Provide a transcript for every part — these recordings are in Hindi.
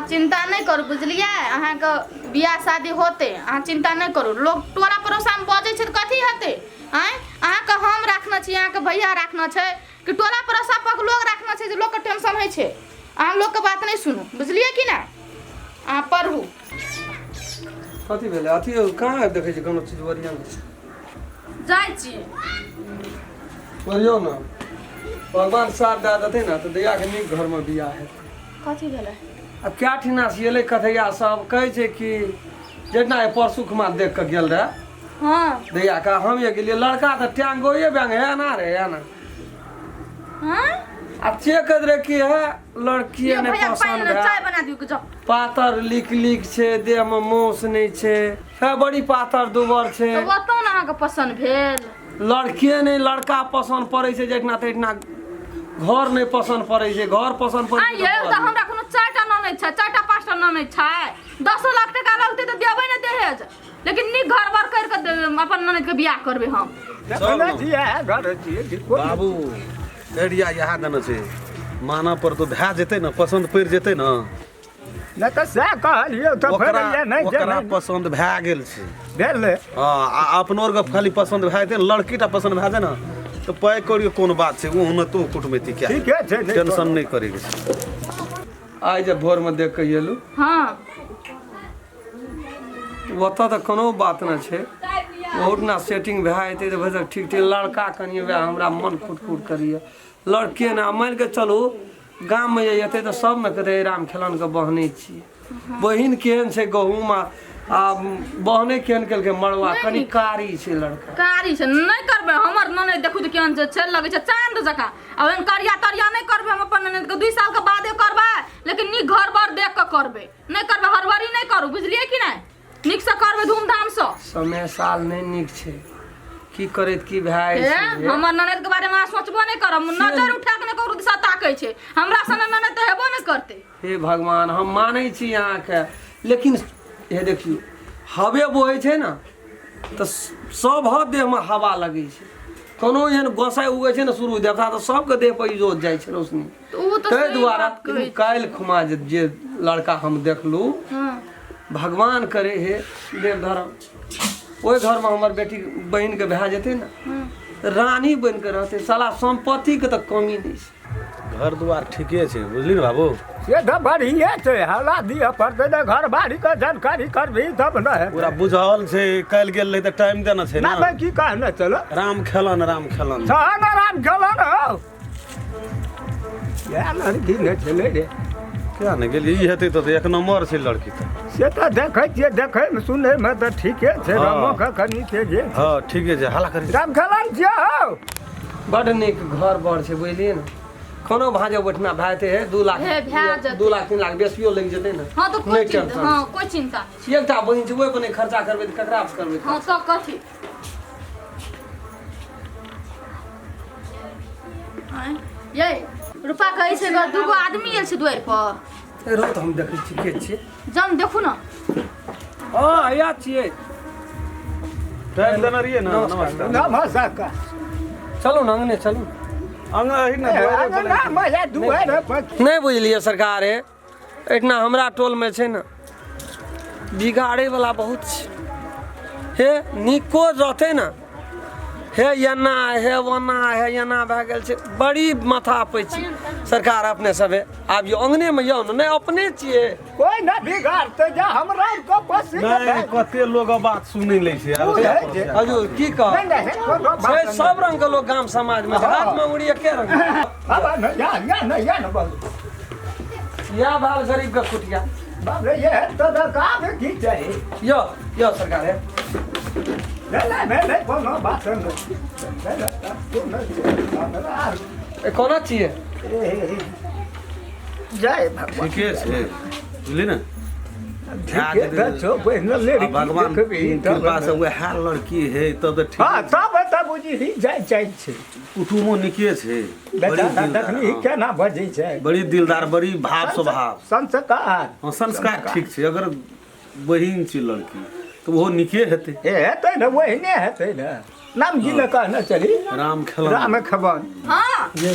चिंता नहीं करू बुझलिए अहाँ के बियाह शादी होते अहाँ चिंता नहीं करू लोग टोला पड़ोसा में बजे छै कथी हेते आय अहाँ के हम राखना छी अहाँ के भैया राखना छै कि टोला पड़ोसा पर लोग राखना छै जे लोग के टेंशन है छै अहाँ लोग के बात नहीं सुनू बुझलिए कि ना अहाँ पढ़ू कथी भेलै अथी कहाँ देखै छै कोनो चीज बढ़िया जाय छी बढ़िया ना भगवान साथ दे देते ना तो दैया के नीक घर में बियाह हेतै कथी भेलै अब क्या ठिना सियले कथैया सब कहै छै कि जेना परसू खुमा देख के गेल रहे हां दैया का हम ये गेलिए लड़का तो टैंगोए बैंग है ना रे है ना हां अब चेक कर रे की है लड़की ने पसंद है चाय बना दियो के जाओ पातर लिक छे देह में मोस नहीं छे है बड़ी पातर दुबर छे तो बताओ ना अहाँ के पसंद भेल लड़किए नहीं लड़का पसंद पड़े छे जेतना तेतना घर नहीं पसंद पड़े छे घर पसंद पड़े ये तो हमरा कोनो चारटा ननद छै चारटा पांचटा ननद छै 10 लाख टका लगते तो देबै ना दहेज लेकिन नी घर बार कर के अपन ननद के बियाह करबे हम बाबू एरिया यहाँ देना छै माना पर तो भै जेते ना पसंद पड़ जेते ना न त से कहलियो त फेर ये नै ओकरा पसंद भै गेल छै भेल हां अपनोर के खाली पसंद भै जेते लड़कीटा पसंद भै जाए ना तो पै करियो कोन बात छै वो न तो कुटमैती क्या ठीक है टेंशन नहीं करे के छै आज जब भोर में देख के गेलू हां ओतऽ तऽ कोनो बात ना छै बहुत ना सेटिंग भै जेतै तऽ भैया ठीक ठीक लड़का कनिए वएह हमरा मन खुट करिए लड़के ना मान के चलू गाम में जेतै तऽ सब ने कहतै राम खेलन के बहने छी बहिन केहन छै गहूम आ बहने केहन केलकै मड़वा कनी कारी छै लड़का कारी छै नहीं करबे हमर ननद देखू त केहन छै लगे छै चांद जका अब इन करिया तरिया नहीं करबे हम अपन ननद के 2 साल के बादे करबे लेकिन नी घर बार देख के करबे नहीं करबे हरवरी नहीं करू बुझलिए कि नहीं नीक से करबे धूमधाम से समय साल नहीं नीक छै की करैत की भाई हमर ननद के बारे में सोचबो नहीं करब नजर उठा के नहीं करू दिशा ताकै छै हमरा सने ननद त हेबो नहीं करते हे भगवान हम मानै छी अहाँ के लेकिन ये देखियो हवे बोहे छै ना तो सब हद देह में हवा लगे छै कोनो एहन गोसाई उगे छै ना शुरू देवता तो सबके देह पर इजोत जाइ छै रोशनी ताहि दुआरे काल्हि खुमा जे लड़का हम देखलू भगवान करे हे देव धर्म ओहि घर में हमर बेटी बहन के भै जेते ना रानी बन के रहते साला संपत्ति के तो कमी नहीं छै घर द्वार ठीके छै बुझली न बाबू से त बढ़िया छै हला दिया पड़ते न घर बाड़ी का जानकारी करबी तब न है पूरा बुझल छै कल गेल रही त टाइम देना छै ना ना की कहना चलो राम खेलन सहन राम खेलन हो या लड़की न चले रे क्या न गेल ई हेतै त एक नंबर छै लड़की त से त देखै में सुनै में त ठीके छै रामो का कनी छै जे हां ठीके छै हला करी राम खेलन छियो हो बड़ नीक घर बड़ छै बुझलिए ना कोनो भाजो बैठना भाते है 2 लाख 2 लाख 3 लाख बेसियो लग जते ना हां तो कोई चिंता हां कोई चिंता नहीं एकटा बहिन छै ओइ पर नहीं खर्चा करबे त ककरा पर करबे हां तो कथी ये रुपा कहै छै ग दुगो आदमी आयल छै द्वार पर रो त हम देखै छी के छियै जम देखू ना हां या छियै टाइम देना रहिए ना नमस्कार नमस्कार चलो ना अंगने चलो अंग अही ना ना मजा दुआर पर नहीं बुझलिए सरकार है इतना हमरा टोल में छै ना बिगाड़े वाला बहुत छै हे निको रहते ना हे यना हे वना हे यना भए गेल छै बड़ी माथा पे छी सरकार अपने सबे आब यो अंगने में यो नहीं अपने छिए कोई ना बिगाड़ते जा हमरा को पसी नहीं कते लोग बात सुनै लै छै हजूर की कह छै सब रंग के लोग गांव समाज में हाथ में उड़ी के रंग अब न या न बोल या भाल गरीब का कुटिया बाप रे ये तो का की चाहिए यो सरकार है नहीं कोनो बात नहीं कोना चाहिए जय भगवान ठीके छै बुझली ना भगवान कृपा से वह लड़की है तब तो हां ठीक तब बुझी ही जाय छै कुटुमो निके छै तखनी केना बजै छै बड़ी दिलदार बड़ी भाव स्वभाव संस्कार संस्कार ठीक छै अगर बहिन छै लड़की तो वो निके हेतै हेतै न वही हेतै न नाम जी न कहना चली राम खेलन राम खबन हां ये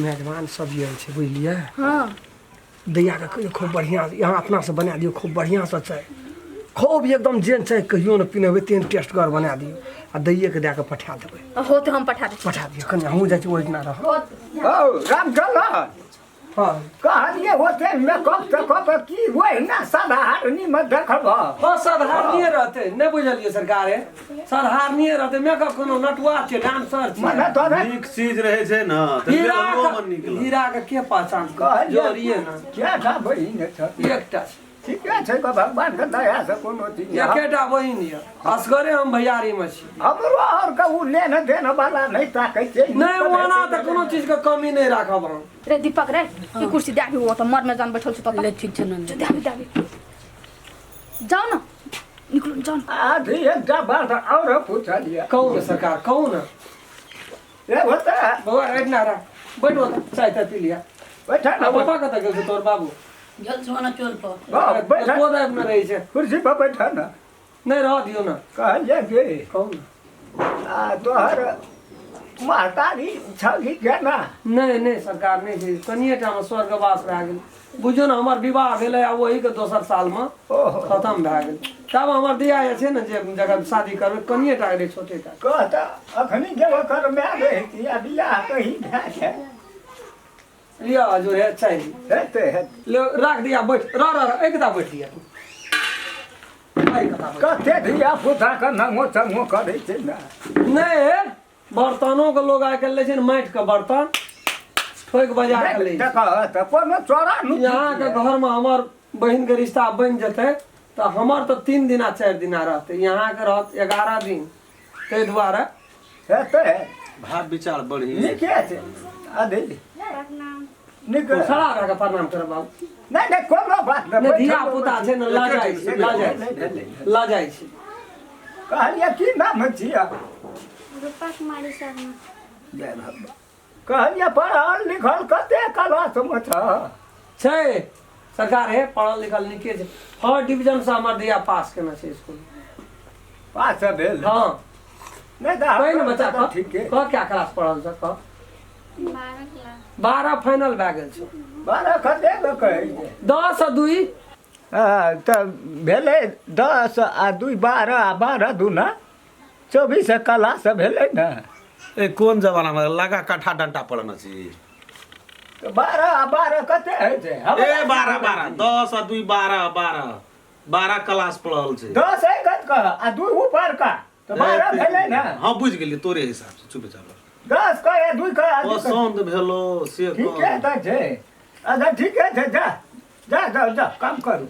मेहमान सब ये छै बुझलिए हां दैया के कहियो खूब बढ़िया यहाँ अपना से बना दियो खूब बढ़िया से चाय खूब एकदम जेन चाय कहियो न पीनेबै तेहन टेस्टगर बना दियो आ दैये के दे के पठा देबै हो तो हम पठा देते पठा दियो कन्या हमहूँ जाइ छी ओहि दिना रह ओ रामचंद्र हाँ कहलिए होते मेकअप तेकअप की वही ना साधारणी में देखब हाँ साधारणीय रहते नहीं बुझलिए सरकार साधारणीय रहते मेकअप कोनो नटुआ छै डांसर मने छै तो नीक चीज रहे छै ना त हीरा के पहचान कहलिए जोड़िए ना क्या था बहिन छ एकटा छै ठीके छै भगवान के दया से कोनो चीज एकेटा बहिन ये असगरे हम भैयारी में छी हमरो और के उ लेने देने वाला नहीं ताकै छै नहीं ओना त कोनो चीज के कमी नहीं राखब हम रे दीपक रे ई कुर्सी दे आबी वो तो मर में जान बैठल छ त ले ठीक छै नंद दे आबी जाओ ना निकलो जाओ आधी एक बार और पूछलिए कहू ना सरकार कहू ना ए होता बाबा एडना रा बैठ बता चाय ता पी लिया बैठा ना पापा कतऽ गेल छै तोर बाबू जल सोना चोल पर बैठा कोदा अपना रहै छै कुर्सी पर बैठा ना नहीं रह दियो ना कहलिए कि कहू ना आ तोहर महतारी छली के ना नहीं नहीं सरकार नहीं छै कनिए टा में स्वर्गवास भए गेल बुझियो ना हमर विवाह भेलै आ वही के दोसर साल में ओहो खत्म भए गेल तब हमर दिया छै ने जे जगह शादी करबै कनिए टा रे छोटे टा कहता अखनी जब कर मैं रहती आ बियाह कहीं भए जाए लिया जो है चाहिए हेते हेते ले रख दिया बैठ रह एक दा बैठ लिया तू आई कथा बैठ कते धिया पुता के नमो चमो करे छै ना नहीं बर्तनों के लोग आइ काल्हि लै छै ने माटि के बर्तन ठोक बजा के लै छै देखत कोनो चोरा नु यहाँ के घर में हमर बहन के रिश्ता बन जेतै तो हमर तो 3 दिना 4 दिना रहते यहाँ के रहत 11 दिन ताहि दुआरे हेते भाव विचार बढ़ी नीके छै अदे नीक खड़ा रह के प्रणाम करब बाबू नहीं नहीं कोनो बात ने धिया पुता छै ने ला जाइ छै ला जाइ छै कहलिए की नाम छिया रूपा कुमारी शर्मा जय भगवान कहलिए पढ़ल लिखल कते क्लास में छ छै सरकार है पढ़ल लिखल नीके छै 4 डिवीजन से हमर धिया पास केना छै स्कूल पास भेल हाँ नहीं दा कहीं ना बच्चा कह ठीक है कह क्या क्लास पढ़ल छ कह 12 क्लास 12 फाइनल भए गेल छै 12 कते कहै छै 10 आ 2 त भेलै 10 आ 2 12 आ 12 दूना 24 क्लास भेलै ना ए कोन जमाना में लगा काठा डंटा पड़ना छी तो 12 आ 12 कते होइ छै ए 12 12 10 आ 2 12 12 12 क्लास पढ़ल छै 10 है कत का आ 2 ऊपर का तो 12 भेलै ना हां बुझ गेलिए तोरे हिसाब से चुप चाप 10 का है 2 का पसंद भेलो से ठीक है त छै अच्छा ठीक है जा जा जा जा काम करू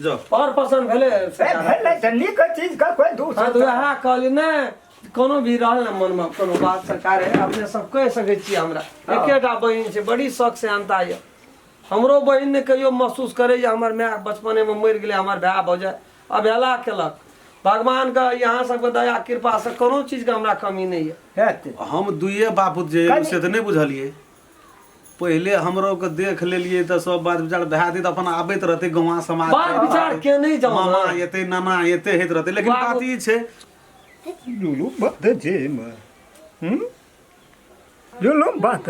जो और पसंद भेले ए भेलै त नीक चीज का कोई हाँ दूसरा तो वएह कहली ने कोनो भी रहल ने मन में कोनो बात सरकार है अपने सब कह सकै छी हमरा एकेटा बहिन छै बड़ी शौक से अंता ये हमरो बहिन ने कहियो महसूस करे जे हमर माय बचपने में मरि गेलै हमर भाय भौजाई अवहेला केलक भगवान का यहाँ सबके दया कृपा से कोनो चीज के हमरा कमी नहीं है हेतै हम दुइये बापू जे से तो नहीं बुझलिए पहले हमरो के देख लेलिए तो सब बात विचार भए दे अपन आबैत रहते गाँव समाज बात विचार के नहीं जाऊ मामा एते नाना एते हेत रहते लेकिन बात ई छै जुलुम बात छै जुलुम बात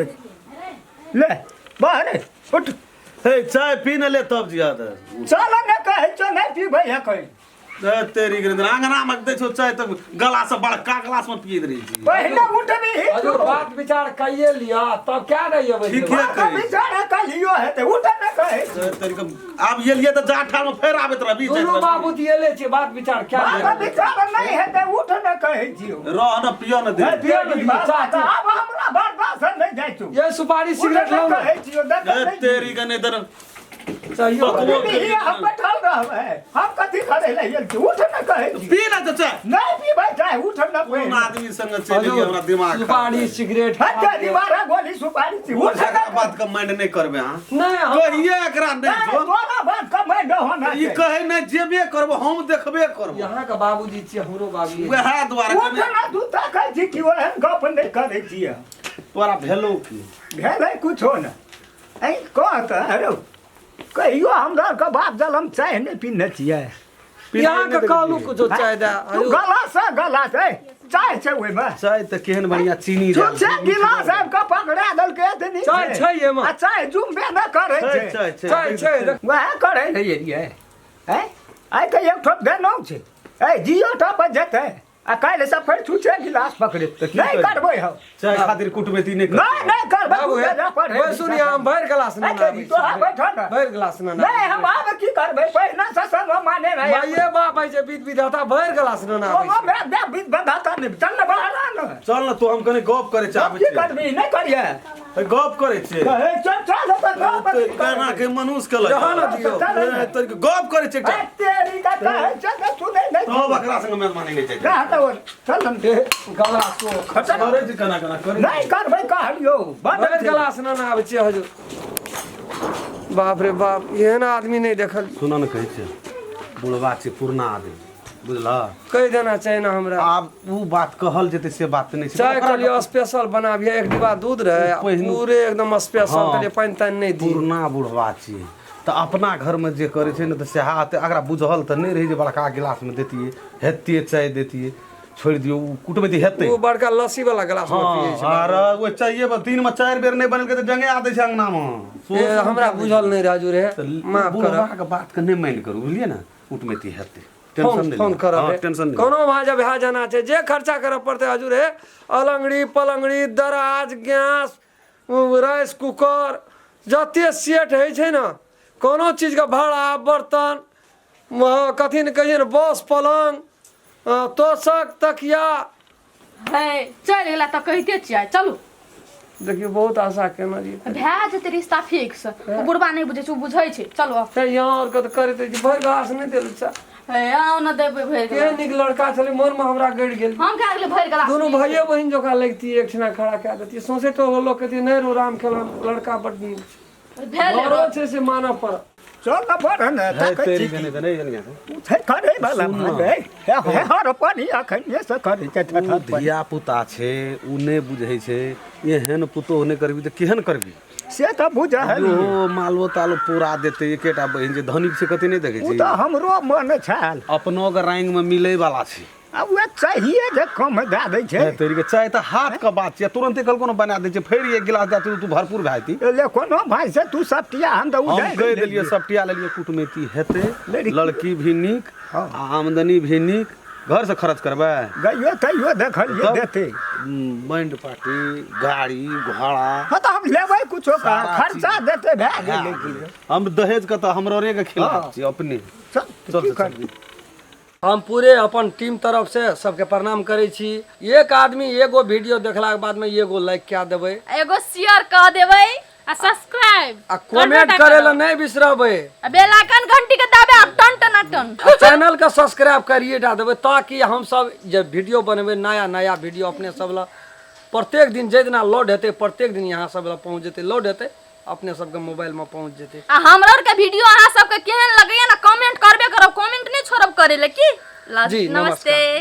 ले बाहर उठ हे चाय पी न ले तब जिया त चल न कहै छ नहीं पीबै है कहीं तेरी गिरद आंगना में दै छौ चाय तब गला से बड़का गिलास में पियत रही छी पहले उठबी अजो बात विचार कइए लिया तब क्या रही है ठीक है बात विचार कहियो हेतै उठ न कहै तेरी के आब येलिए त जाठा में फेर आबैत रहबी दुनू बाबू दिएले छै बात विचार क्या बात विचार नहीं हेतै उठ न कहै छियो रह न पियो न दे अब हमरा बर्दाश्त नहीं जाइ छु ये सुपारी सिगरेट लो कहै छियो ए तेरी के ने दर सही हम बैठल रहबै हम कथी करे ले उठ न कहै छी पी न त चाय नहीं पीबै चाहे उठ न कोन आदमी संग चली गया हमरा दिमाग सुपारी सिगरेट हत्या दीवारा गोली सुपारी छी उठ एकरा न बात के माइंड नहीं करबे हां नहीं हम कहिए एकरा नहीं जो तोरा बात का मैं होना ई कहे नहीं जेबे करबो हम देखबे करबो यहाँ का बाबूजी छियै हमरो बाबू वह द्वारा उठ न तू ताकै छी कि ओहन गप नहीं करे छियै तोरा भेलो की भेलै कुछो न ऐ कहत अरे कहियो हमरा के बाप जलम चाय नहीं पीने छियै यहाँ का कहलू कुछ चाय दे तू गला से चाय छै ओहिमे चाय त केहन बढ़िया चीनी चुप से गिलास सबके पकड़ा देलकै एतनी चाय छै एमे। आ चाय जुम्बे न करे छै चाय छै देख। वएह करे रहिए हैं आइ त एक ठोप देनौ छै ए जियो टा पर जेतै आ काल्हि से फेर छुछे गिलास पकड़े नहीं करबै हम चाय खातिर कुटबेती नहीं नहीं करबै बाबू हे सुनिए हम भरि गिलास न नाबै तो बैठ न भरि गिलास न नहीं हम आब की करबै पहिना से सब माने नहीं माये बाप है जे विध विधाता भरि गिलास न नाबै ओ मैं बीत बंधाता नहीं चल न बाहर न चल न तू हम कने गप करे चाहबै की करबी नहीं करिए गप करे छे कहे चल चल गप गाना के मनुष्य के जहाँ न दियो। तो गप करे छे तेरी का कहे चल सुने नहीं तो बकरा संग मेल माने नहीं चाहिए कहा तो चल न गिलास को खटक करे छे कना कना करे नहीं करबै कहलियो भरि गिलास न नाबै छै हजूर। बाप रे बाप एहन आदमी नहीं देखल। सुना न कहै छे बुढ़वा छे पुरना आदमी बुझला कहि देना चाहिए ना हमरा। आब उ बात कहल जेते से बात नहीं छे चाय के लिए स्पेशल बनाबिए एक डिब्बा दूध रहे पूरे एकदम स्पेशल हाँ। के लिए पानी तानी नहीं दी। पुरना बुढ़वा छे त अपना घर में जे करे छे न त से हाथ अगरा बुझल त नहीं रही जे बड़का गिलास में देतिए हेतिए चाय देतिए छोड़ दियो उ कुटबेती हेतै वो बड़का लस्सी वाला गिलास में पिए छै। अरे वो चाहिए बस 3 में 4 बेर नहीं बनल के त जंगे आदै छै अंगना में ए, हमरा बुझल नहीं राजू रे माफ बुढ़वा कर। के बात के नहीं मान करू बुझलिए ना कुटमेती हेतै फोन करब टेंशन नहीं कोनो भाजा भा जाना छै जे खर्चा करब पड़ते हजूर हे अलंगड़ी पलंगड़ी दराज गैस राइस कुकर जते सेट है छै ना कोनो चीज का भाड़ा बर्तन कथी न कहिए न बस पलंग तोशक तकिया है चल गेला त कहिते छियै चलू देखियो बहुत आशा केना जी भए जेतै रिश्ता फिक्स ओ बुढ़बा नहीं बुझै छै ओ बुझै छै चलो ते यहाँ और कत करैत छै भरि गिलास नहीं देल छै। हे आओ न देबै भरि के गेला निक लड़का छले मन में हमरा गड़ गेल। हम कह गेलै भरि गेला दोनों भाइये बहन जोका लगती एक छना खड़ा कए देती सोचे तो वो लोग कहती नहीं रो राम खेला लड़का बड नीक भेल घरो छै से मानव पर। चल न पर न तेरी कने त नहीं जनिया छै करे वाला है हर पानी अखन ये से करे छै धिया पुता छे उ नहीं बुझै छै एहन पुतो नहीं करबी त केहन करबी से त बुझा है ओ मालवो तालो पूरा देते एकेटा बहिन जे धनिक से कते नहीं देखे उ छै त हमरो मन छाल अपनो के रैंक में मिले वाला छै अब वे चाहिए जे कम दे दै छै तेरी के चाय त हाथ का बात छै तुरंते कल कोनो बना दे छै फेर एक गिलास जाती तू भरपूर भाईती ले कोनो भाई से तू सटिया हम त हम उधर कह देलिए सपटिया लेलिए कुटमेती हेते लड़की- लड़की भी नीक आमदनी भी नीक घर से खर्च करबे गइयो तइयो देखलिए तब? देते बैंड पार्टी गाड़ी घोड़ा हाँ तो हम लेबै कुछो का सारा खर्चा चीज। देते भए गेलै हम दहेज के तो हमरो रे के खिलाफ हाँ। छी अपने चल चल की चल, कर चल। हम पूरे अपन टीम तरफ से सबके प्रणाम करै छी। एक आदमी एगो वीडियो देखला के बाद में एगो लाइक क्या देबै एगो शेयर कर देबै आ सब्सक्राइब आ कमेंट करे ला नहीं बिसरबै बेल आइकन घंटी के दाबे आ टन टन टन आ चैनल के सब्सक्राइब करिए टा देबै ताकि हम सब जब वीडियो बनबै नया नया वीडियो अपने सब ला प्रत्येक दिन जे दिना लोड हेतै प्रत्येक दिन यहाँ सब ला पहुँच जेतै लोड हेतै अपने सबके मोबाइल में पहुँच जेतै। आ हमरा और के वीडियो अहाँ सबके केहन लगैया ना कमेंट करबे करब कमेंट नहीं छोड़ब करे ले की जी, नमस्कार। नमस्ते।